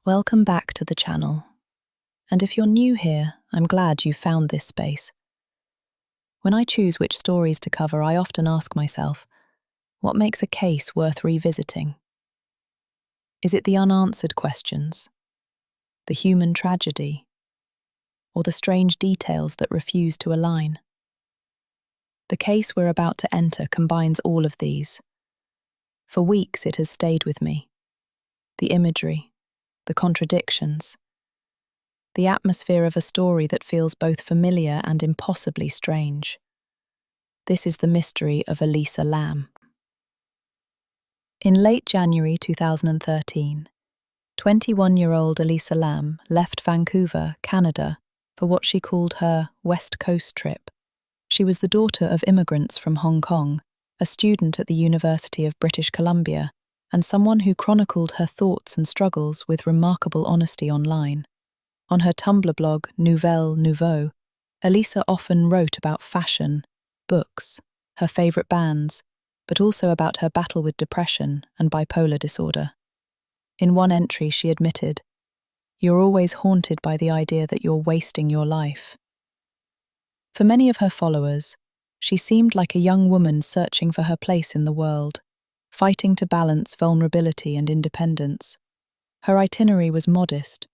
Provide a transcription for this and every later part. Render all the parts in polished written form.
Welcome back to the channel. And if you're new here, I'm glad you found this space. When I choose which stories to cover, I often ask myself, what makes a case worth revisiting? Is it the unanswered questions, the human tragedy, or the strange details that refuse to align? The case we're about to enter combines all of these. For weeks it has stayed with me. The imagery, the contradictions, the atmosphere of a story that feels both familiar and impossibly strange. This is the mystery of Elisa Lam. In late January 2013, 21-year-old Elisa Lam left Vancouver, Canada, for what she called her West Coast trip. She was the daughter of immigrants from Hong Kong, a student at the University of British Columbia, and someone who chronicled her thoughts and struggles with remarkable honesty online. On her Tumblr blog, Nouvelle Nouveau, Elisa often wrote about fashion, books, her favourite bands, but also about her battle with depression and bipolar disorder. In one entry, she admitted, "You're always haunted by the idea that you're wasting your life." For many of her followers, she seemed like a young woman searching for her place in the world, fighting to balance vulnerability and independence. Her itinerary was modest: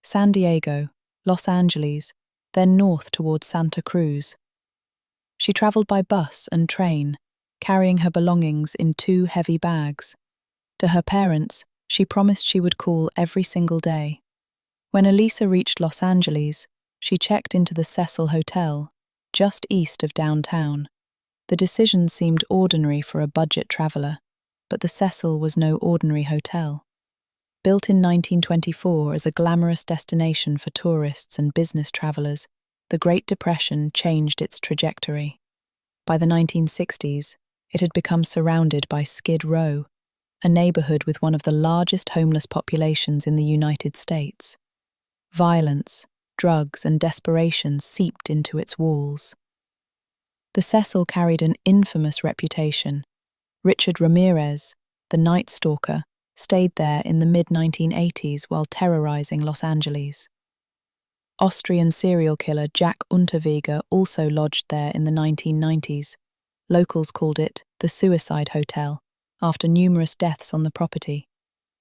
San Diego, Los Angeles, then north towards Santa Cruz. She travelled by bus and train, carrying her belongings in 2 heavy bags. To her parents, she promised she would call every single day. When Elisa reached Los Angeles, she checked into the Cecil Hotel, just east of downtown. The decision seemed ordinary for a budget traveller, but the Cecil was no ordinary hotel. Built in 1924 as a glamorous destination for tourists and business travellers, the Great Depression changed its trajectory. By the 1960s, it had become surrounded by Skid Row, a neighbourhood with one of the largest homeless populations in the United States. Violence, drugs, and desperation seeped into its walls. The Cecil carried an infamous reputation. Richard Ramirez, the Night Stalker, stayed there in the mid-1980s while terrorizing Los Angeles. Austrian serial killer Jack Unterweger also lodged there in the 1990s. Locals called it the Suicide Hotel, after numerous deaths on the property.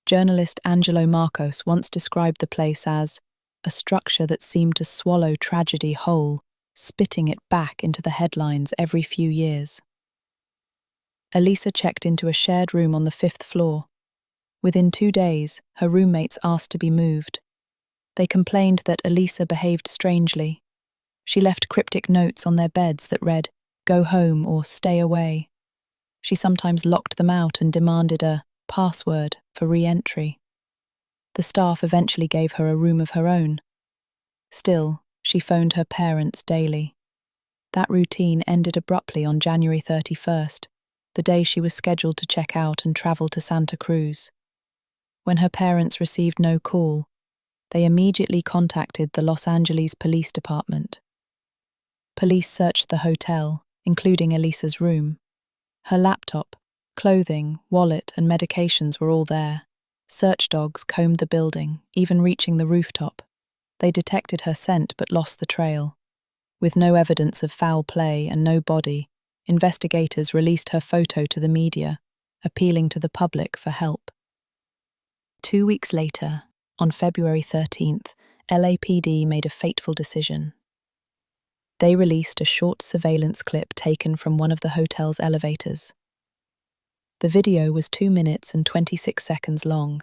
Journalist Angelo Marcos once described the place as a structure that seemed to swallow tragedy whole, spitting it back into the headlines every few years. Elisa checked into a shared room on the 5th floor. Within 2 days, her roommates asked to be moved. They complained that Elisa behaved strangely. She left cryptic notes on their beds that read, "Go home" or "Stay away." She sometimes locked them out and demanded a password for re-entry. The staff eventually gave her a room of her own. Still, she phoned her parents daily. That routine ended abruptly on January 31st, the day she was scheduled to check out and travel to Santa Cruz. When her parents received no call, they immediately contacted the Los Angeles Police Department. Police searched the hotel, including Elisa's room. Her laptop, clothing, wallet, and medications were all there. Search dogs combed the building, even reaching the rooftop. They detected her scent but lost the trail. With no evidence of foul play and no body, investigators released her photo to the media, appealing to the public for help. 2 weeks later, on February 13th, LAPD made a fateful decision. They released a short surveillance clip taken from one of the hotel's elevators. The video was 2 minutes and 26 seconds long.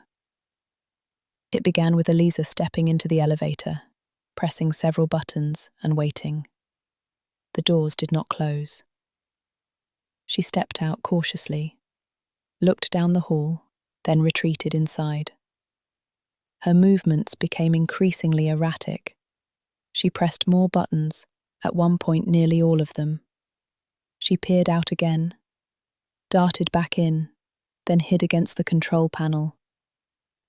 It began with Elisa stepping into the elevator, pressing several buttons and waiting. The doors did not close. She stepped out cautiously, looked down the hall, then retreated inside. Her movements became increasingly erratic. She pressed more buttons, at one point nearly all of them. She peered out again, darted back in, then hid against the control panel.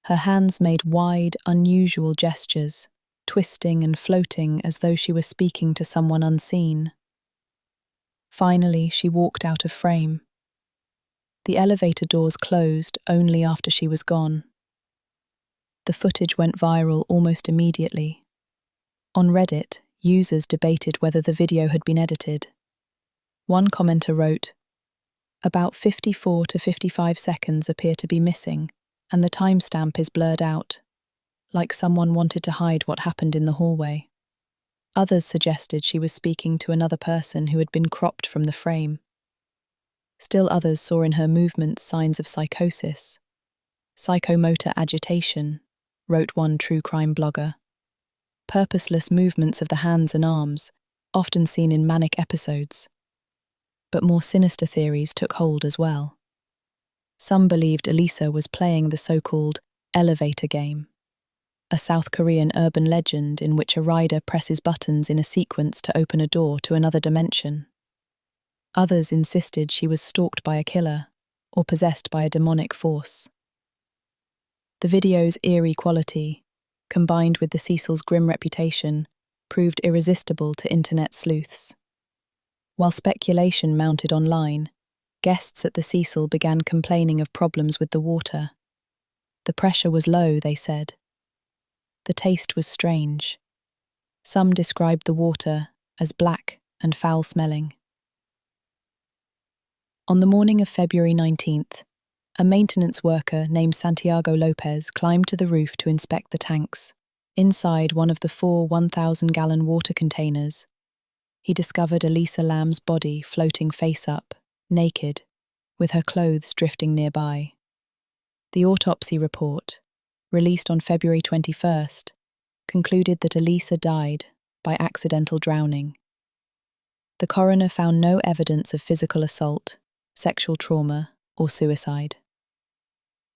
Her hands made wide, unusual gestures, twisting and floating as though she were speaking to someone unseen. Finally, she walked out of frame. The elevator doors closed only after she was gone. The footage went viral almost immediately. On Reddit, users debated whether the video had been edited. One commenter wrote, "About 54 to 55 seconds appear to be missing, and the timestamp is blurred out, like someone wanted to hide what happened in the hallway." Others suggested she was speaking to another person who had been cropped from the frame. Still others saw in her movements signs of psychosis. "Psychomotor agitation," wrote one true crime blogger. Purposeless movements of the hands and arms, often seen in manic episodes. But more sinister theories took hold as well. Some believed Elisa was playing the so-called elevator game, a South Korean urban legend in which a rider presses buttons in a sequence to open a door to another dimension. Others insisted she was stalked by a killer or possessed by a demonic force. The video's eerie quality, combined with the Cecil's grim reputation, proved irresistible to internet sleuths. While speculation mounted online, guests at the Cecil began complaining of problems with the water. The pressure was low, they said. The taste was strange. Some described the water as black and foul-smelling. On the morning of February 19th, a maintenance worker named Santiago Lopez climbed to the roof to inspect the tanks. Inside one of the 4 1,000-gallon water containers, he discovered Elisa Lam's body floating face up, naked, with her clothes drifting nearby. The autopsy report, released on February 21st, concluded that Elisa died by accidental drowning. The coroner found no evidence of physical assault, sexual trauma, or suicide.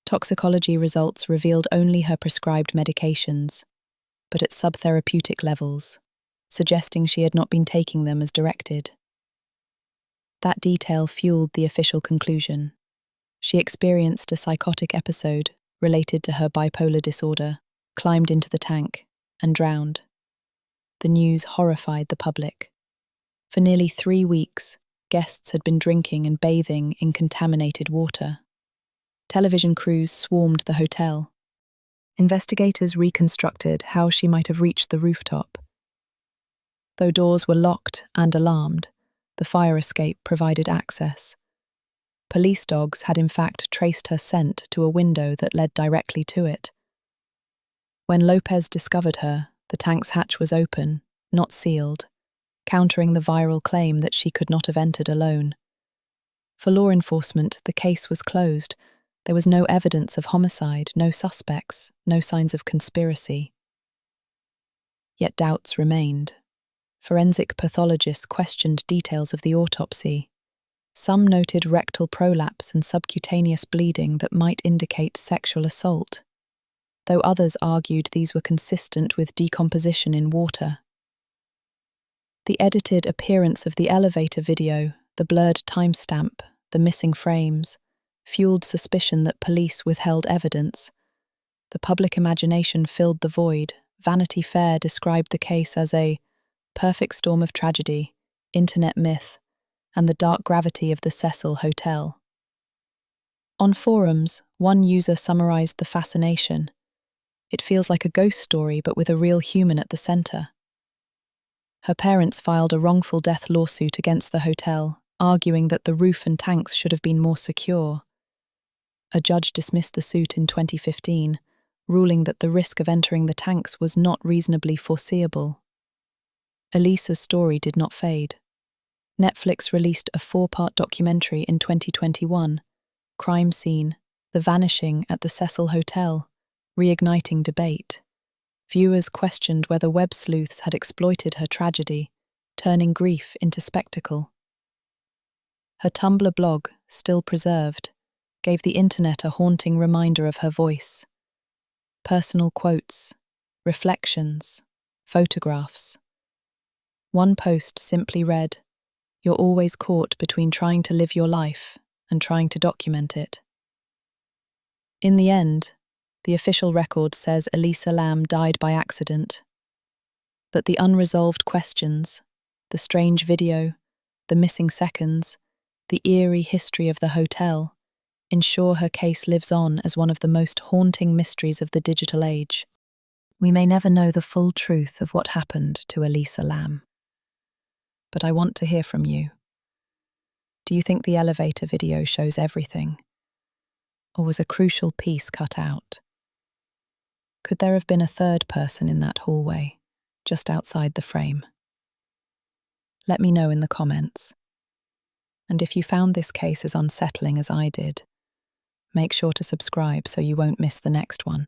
Toxicology results revealed only her prescribed medications, but at subtherapeutic levels, suggesting she had not been taking them as directed. That detail fueled the official conclusion. She experienced a psychotic episode related to her bipolar disorder, climbed into the tank, and drowned. The news horrified the public. For nearly 3 weeks, guests had been drinking and bathing in contaminated water. Television crews swarmed the hotel. Investigators reconstructed how she might have reached the rooftop. Though doors were locked and alarmed, the fire escape provided access. Police dogs had in fact traced her scent to a window that led directly to it. When Lopez discovered her, the tank's hatch was open, not sealed, countering the viral claim that she could not have entered alone. For law enforcement, the case was closed. There was no evidence of homicide, no suspects, no signs of conspiracy. Yet doubts remained. Forensic pathologists questioned details of the autopsy. Some noted rectal prolapse and subcutaneous bleeding that might indicate sexual assault, though others argued these were consistent with decomposition in water. The edited appearance of the elevator video, the blurred timestamp, the missing frames, fueled suspicion that police withheld evidence. The public imagination filled the void. Vanity Fair described the case as a perfect storm of tragedy, internet myth, and the dark gravity of the Cecil Hotel. On forums, one user summarized the fascination. "It feels like a ghost story, but with a real human at the center." Her parents filed a wrongful death lawsuit against the hotel, arguing that the roof and tanks should have been more secure. A judge dismissed the suit in 2015, ruling that the risk of entering the tanks was not reasonably foreseeable. Elisa's story did not fade. Netflix released a 4-part documentary in 2021, Crime Scene, The Vanishing at the Cecil Hotel, reigniting debate. Viewers questioned whether web sleuths had exploited her tragedy, turning grief into spectacle. Her Tumblr blog, still preserved, gave the internet a haunting reminder of her voice. Personal quotes, reflections, photographs. One post simply read, "You're always caught between trying to live your life and trying to document it." In the end, the official record says Elisa Lam died by accident, But the unresolved questions, the strange video, the missing seconds, the eerie history of the hotel ensure her case lives on as one of the most haunting mysteries of the digital age. We may never know the full truth of what happened to Elisa Lam. But I want to hear from you. Do you think the elevator video shows everything? Or was a crucial piece cut out? Could there have been a third person in that hallway, just outside the frame? Let me know in the comments. And if you found this case as unsettling as I did, make sure to subscribe so you won't miss the next one.